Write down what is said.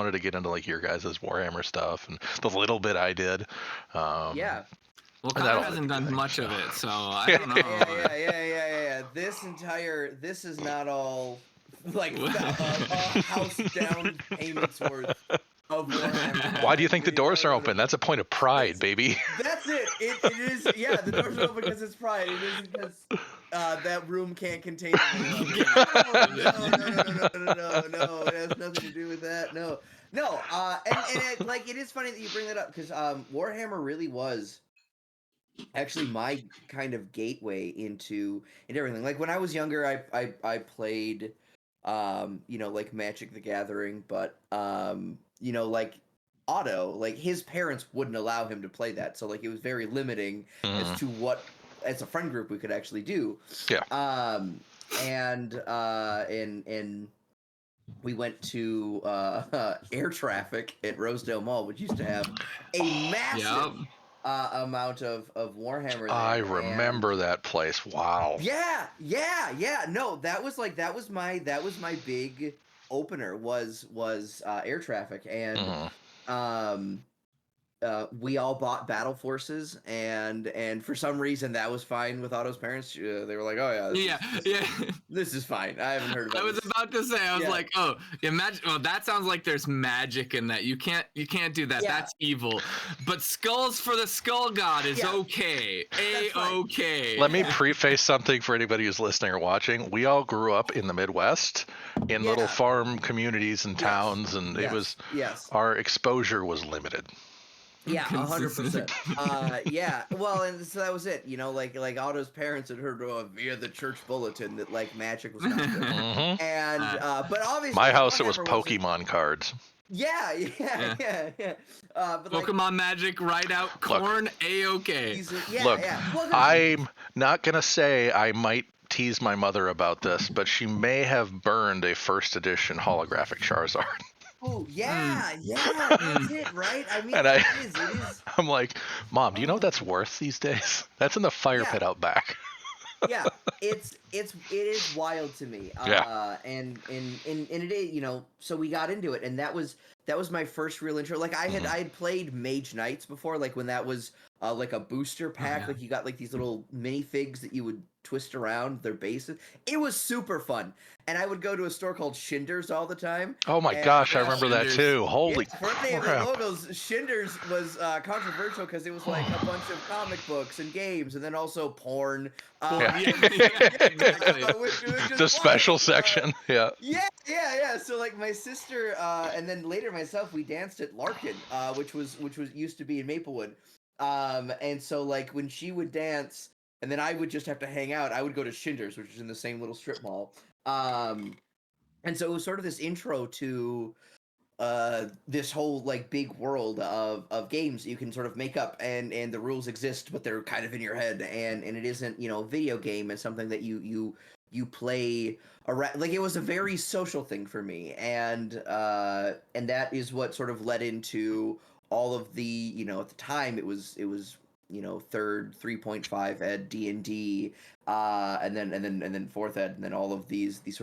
wanted to get into like your guys' Warhammer stuff and the little bit I did. Yeah. Well, And Connor that'll hasn't be done thing, much so. of it, so I don't know. Yeah. This is not all like a house down payments worth of Warhammer. Why do you think the doors are open? That's a point of pride, baby. That's it. It is. Yeah, the doors are open because it's pride. It isn't because that room can't contain anyone. No. It has nothing to do with that. No. And it is funny that you bring that up because Warhammer really was actually my kind of gateway into everything. Like when I was younger, I played like Magic the Gathering, but like Otto, like his parents wouldn't allow him to play that, so like it was very limiting as to what as a friend group we could actually do. Yeah. And we went to air traffic at Rosedale Mall, which used to have a massive amount of Warhammer there. I remember that place. Wow. Yeah. No, that was my big opener was air traffic, and we all bought Battle Forces, and for some reason that was fine with Otto's parents. They were like, "Oh yeah, this is fine." I haven't heard about. I was about to say, I was like, "Oh, imagine." Well, that sounds like there's magic in that. You can't do that. Yeah. That's evil. But skulls for the Skull God is okay. A-okay. Let me preface something for anybody who's listening or watching. We all grew up in the Midwest, in little farm communities and towns, and it was our exposure was limited. Yeah, 100%. Yeah. Well, and so that was it. Like Otto's parents had heard via the church bulletin that like magic was not good. And but obviously, my house it was Pokemon cards. Yeah. But Pokemon Magic, Ride Out Corn, A-okay. Look, I'm not gonna say I might tease my mother about this, but she may have burned a first edition holographic Charizard. Oh, yeah, that's it, right? I mean, it is. I'm like, Mom, do you know what that's worth these days? That's in the fire pit out back. Yeah, it is wild to me. And it is, so we got into it, and that was my first real intro. Like I had played Mage Knights before, like when that was like a booster pack, like you got like these little minifigs that you would twist around their bases. It was super fun, and I would go to a store called Shinders all the time. Oh my gosh, I remember that too. Holy crap! Logos, Shinders was controversial because it was like a bunch of comic books and games, and then also porn. The special section, Yeah. So like my sister, and then later myself, we danced at Larkin, which was used to be in Maplewood. And so like when she would dance, and then I would just have to hang out, I would go to Shinders, which is in the same little strip mall. And so it was sort of this intro to this whole like big world of games you can sort of make up, and the rules exist, but they're kind of in your head, and it isn't video game. It's something that you play around. Like it was a very social thing for me, and that is what sort of led into all of the at the time it was third 3.5 ed D&D, and then fourth ed, and then all of these